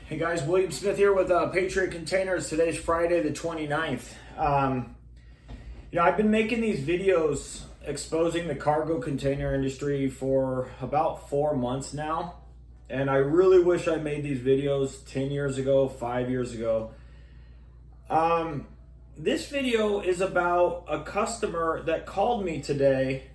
Hey guys, William Smith here with Patriot Containers. Today's Friday the 29th. I've been making these videos exposing the cargo container industry for about 4 months now. And I really wish I made these videos 10 years ago, 5 years ago. This video is about a customer that called me today.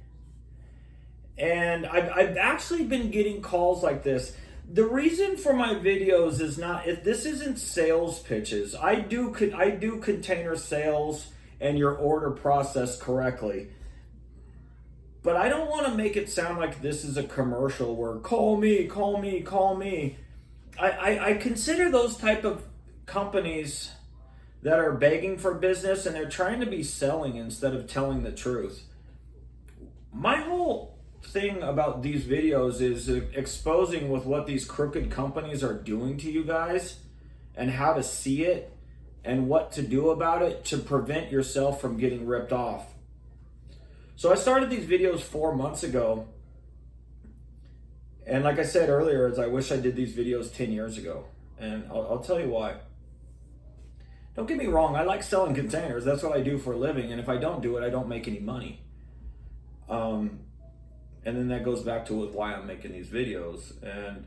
And I've actually been getting calls like this. The reason for my videos is this isn't sales pitches. I do container sales and your order process correctly. But I don't want to make it sound like this is a commercial where call me, call me, call me. I consider those type of companies that are begging for business and they're trying to be selling instead of telling the truth. My whole thing about these videos is exposing with what these crooked companies are doing to you guys and how to see it and what to do about it to prevent yourself from getting ripped off. So I started these videos 4 months ago, and like I said earlier, I wish I did these videos 10 years ago, and I'll tell you why. Don't get me wrong, I like selling containers. That's what I do for a living, and if I don't do it, I don't make any money. And then that goes back to why I'm making these videos. And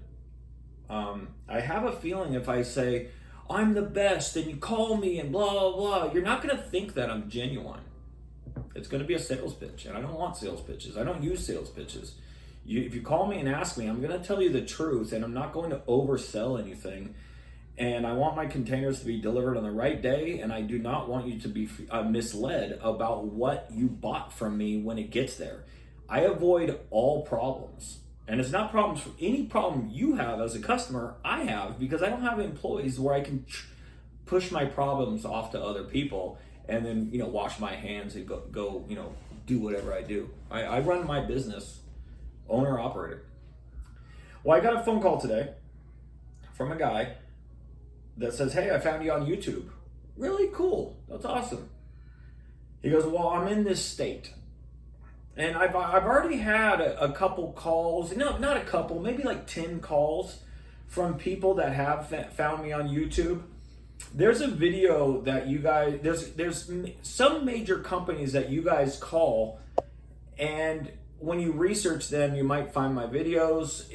I have a feeling if I say, I'm the best, and you call me and blah, blah, blah, you're not going to think that I'm genuine. It's going to be a sales pitch, and I don't want sales pitches. I don't use sales pitches. If you call me and ask me, I'm going to tell you the truth, and I'm not going to oversell anything. And I want my containers to be delivered on the right day, and I do not want you to be misled about what you bought from me when it gets there. I avoid all problems. And it's not problems for any problem you have as a customer, I have, because I don't have employees where I can push my problems off to other people and then, wash my hands and go do whatever I do. I run my business, owner operator. Well, I got a phone call today from a guy that says, hey, I found you on YouTube. Really cool. That's awesome. He goes, well, I'm in this state. And I've already had a couple calls, no, not a couple, maybe like 10 calls from people that have found me on YouTube. There's a video that you guys, there's some major companies that you guys call, and when you research them, you might find my videos.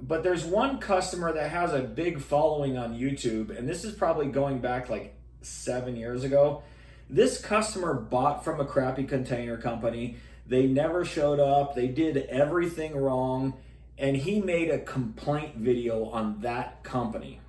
But there's one customer that has a big following on YouTube, and this is probably going back like 7 years ago. This customer bought from a crappy container company. They never showed up. They did everything wrong. And he made a complaint video on that company.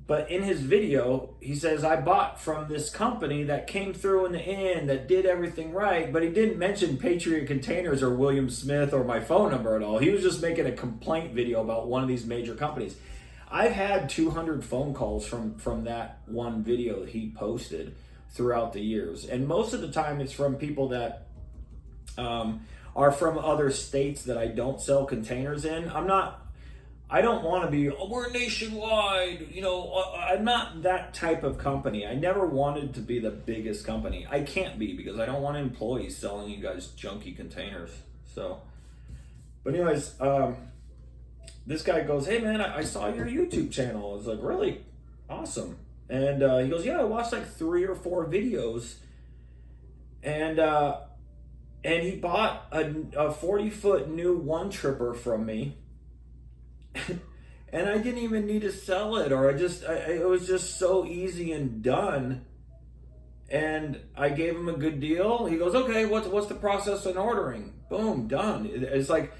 But in his video, he says, I bought from this company that came through in the end, that did everything right. But he didn't mention Patriot Containers or William Smith or my phone number at all. He was just making a complaint video about one of these major companies. I've had 200 phone calls from that one video that he posted throughout the years. And most of the time it's from people that are from other states that I don't sell containers in. I don't want to be, we're nationwide. I'm not that type of company. I never wanted to be the biggest company. I can't be because I don't want employees selling you guys junky containers. But anyways, this guy goes, hey man, I saw your YouTube channel. I was like, really? Awesome. And he goes, yeah, I watched like 3 or 4 videos. And he bought a 40-foot new one tripper from me. And I didn't even need to sell it, or it was just so easy and done. And I gave him a good deal. He goes, okay, what's the process in ordering? Boom, done. It's like,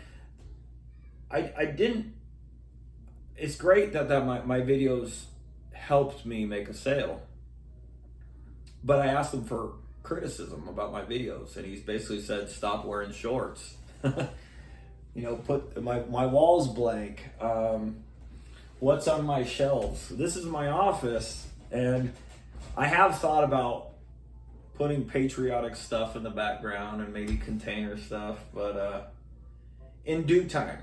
it's great that my videos helped me make a sale. But I asked him for criticism about my videos, and he's basically said, stop wearing shorts. Put my walls blank. What's on my shelves? This is my office, and I have thought about putting patriotic stuff in the background and maybe container stuff, but in due time.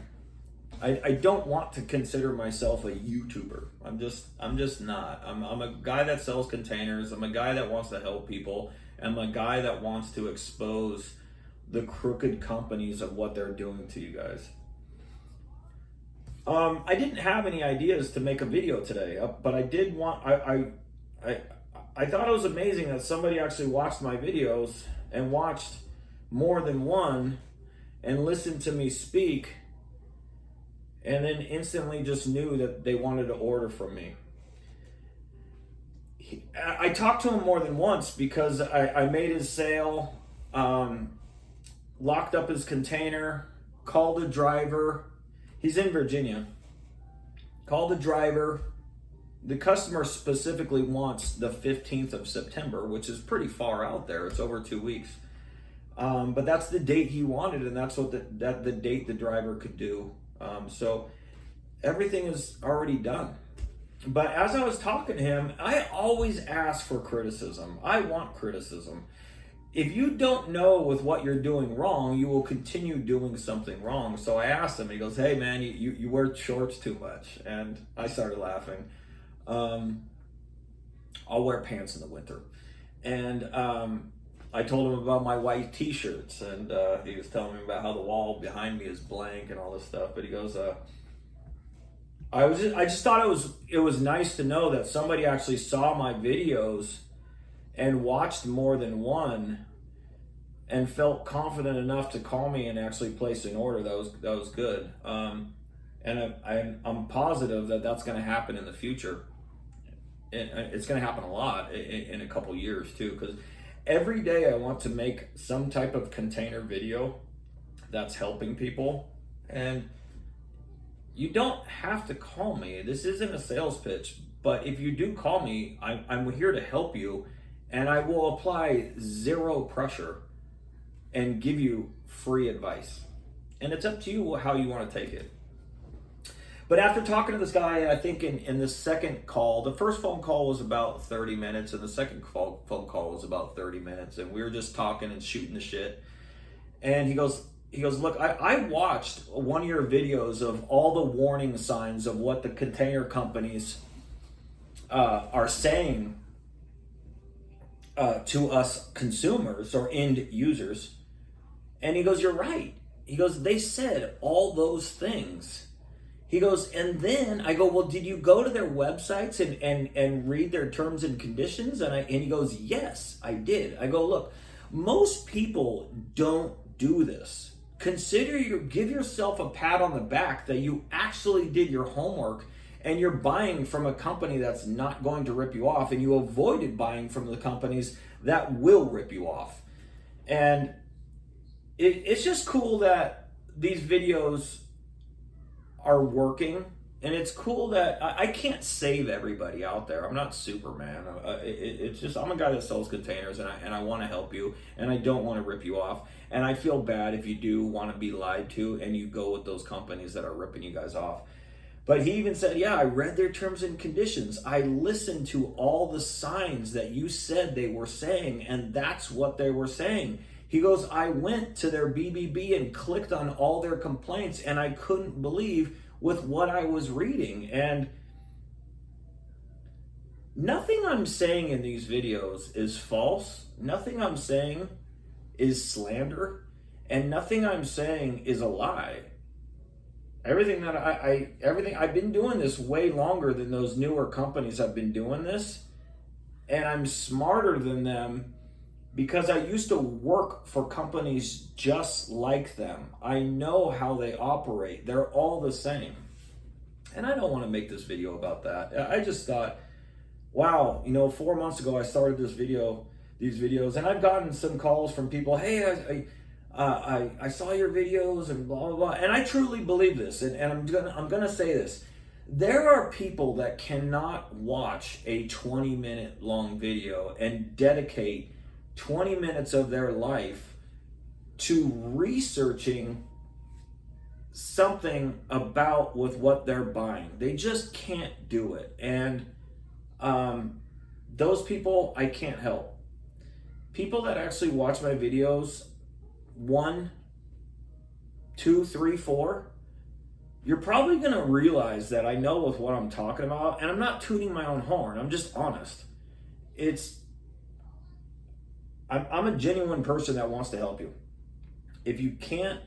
I don't want to consider myself a YouTuber. I'm just not. I'm a guy that sells containers. I'm a guy that wants to help people. I'm a guy that wants to expose the crooked companies of what they're doing to you guys. I didn't have any ideas to make a video today, but I did want. I I thought it was amazing that somebody actually watched my videos and watched more than one and listened to me speak, and then instantly just knew that they wanted to order from me. I talked to him more than once because I made his sale, locked up his container, called a driver. He's in Virginia. Called the driver. The customer specifically wants the 15th of September, which is pretty far out there. It's over 2 weeks. But that's the date he wanted, and that's what the date the driver could do. So everything is already done. But as I was talking to him, I always ask for criticism. I want criticism. If you don't know with what you're doing wrong, you will continue doing something wrong. So I asked him, he goes, "Hey man, you wear shorts too much." And I started laughing. I'll wear pants in the winter. And I told him about my white t-shirts, and he was telling me about how the wall behind me is blank and all this stuff. But he goes, I just thought it was nice to know that somebody actually saw my videos and watched more than one and felt confident enough to call me and actually place an order. That was good. And I'm positive that that's going to happen in the future. It's going to happen a lot in a couple years too, because every day I want to make some type of container video that's helping people. And you don't have to call me. This isn't a sales pitch, but if you do call me, I'm here to help you, and I will apply zero pressure and give you free advice. And it's up to you how you want to take it. But after talking to this guy, I think in the second call, the first phone call was about 30 minutes, and the second phone call was about 30 minutes, and we were just talking and shooting the shit. And he goes, "Look, I watched one of your videos of all the warning signs of what the container companies are saying to us consumers or end users." And he goes, "You're right." He goes, "They said all those things." He goes, and then I go, "Well, did you go to their websites and read their terms and conditions?" And he goes, "Yes, I did." I go, "Look, most people don't do this. Give yourself a pat on the back that you actually did your homework and you're buying from a company that's not going to rip you off, and you avoided buying from the companies that will rip you off." And it's just cool that these videos are working, and it's cool that I can't save everybody out there. I'm not Superman. It's just I'm a guy that sells containers, and I want to help you, and I don't want to rip you off. And I feel bad if you do want to be lied to and you go with those companies that are ripping you guys off. But he even said, "Yeah, I read their terms and conditions. I listened to all the signs that you said they were saying, and that's what they were saying." He goes, "I went to their BBB and clicked on all their complaints, and I couldn't believe with what I was reading." And nothing I'm saying in these videos is false. Nothing I'm saying is slander, and nothing I'm saying is a lie. Everything that I've been doing this way longer than those newer companies have been doing this, and I'm smarter than them because I used to work for companies just like them. I know how they operate. They're all the same. And I don't want to make this video about that. I just thought, wow, 4 months ago I started these videos, and I've gotten some calls from people, "Hey, I saw your videos," and blah blah blah. And I truly believe this, and I'm gonna say this. There are people that cannot watch a 20-minute long video and dedicate 20 minutes of their life to researching something about with what they're buying. They just can't do it. And those people I can't help. People that actually watch my videos 1, 2, 3, 4, you're probably going to realize that I know with what I'm talking about, and I'm not tooting my own horn. I'm just honest. I'm a genuine person that wants to help you. If you can't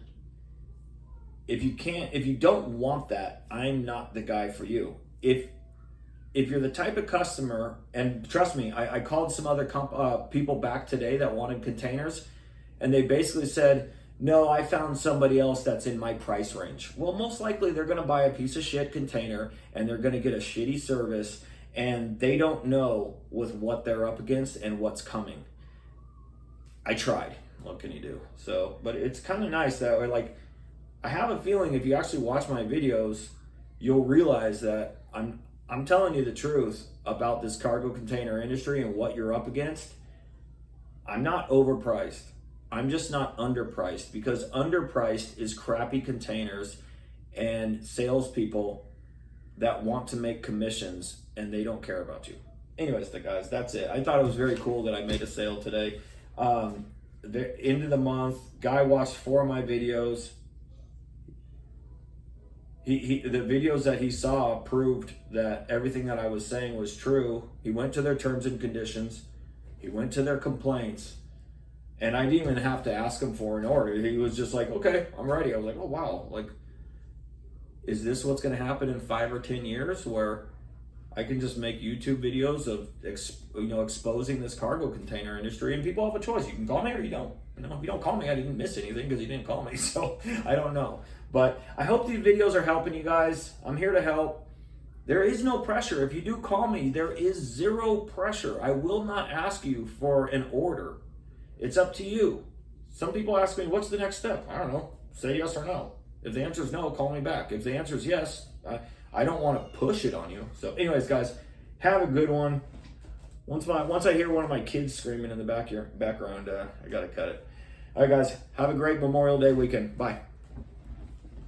if you don't want that, I'm not the guy for you. If you're the type of customer, and trust me, I called some other people back today that wanted containers, and they basically said, no, I found somebody else that's in my price range. Well, most likely they're going to buy a piece of shit container and they're going to get a shitty service, and they don't know with what they're up against and what's coming. I tried. What can you do? So, but it's kind of nice that we're like, I have a feeling if you actually watch my videos, you'll realize that I'm telling you the truth about this cargo container industry and what you're up against. I'm not overpriced. I'm just not underpriced, because underpriced is crappy containers and salespeople that want to make commissions and they don't care about you. Anyways, guys, that's it. I thought it was very cool that I made a sale today. The end of the month, guy watched 4 of my videos. The videos that he saw proved that everything that I was saying was true. He went to their terms and conditions. He went to their complaints. And I didn't even have to ask him for an order. He was just like, okay, I'm ready. I was like, oh, wow. Like, is this what's going to happen in 5 or 10 years where I can just make YouTube videos of, exposing this cargo container industry, and people have a choice. You can call me or you don't. If you don't call me, I didn't miss anything because you didn't call me. So I don't know. But I hope these videos are helping you guys. I'm here to help. There is no pressure. If you do call me, there is zero pressure. I will not ask you for an order. It's up to you. Some people ask me, what's the next step? I don't know. Say yes or no. If the answer is no, call me back. If the answer is yes, I don't want to push it on you. So anyways, guys, have a good one. Once I hear one of my kids screaming in the background, I got to cut it. All right, guys, have a great Memorial Day weekend. Bye.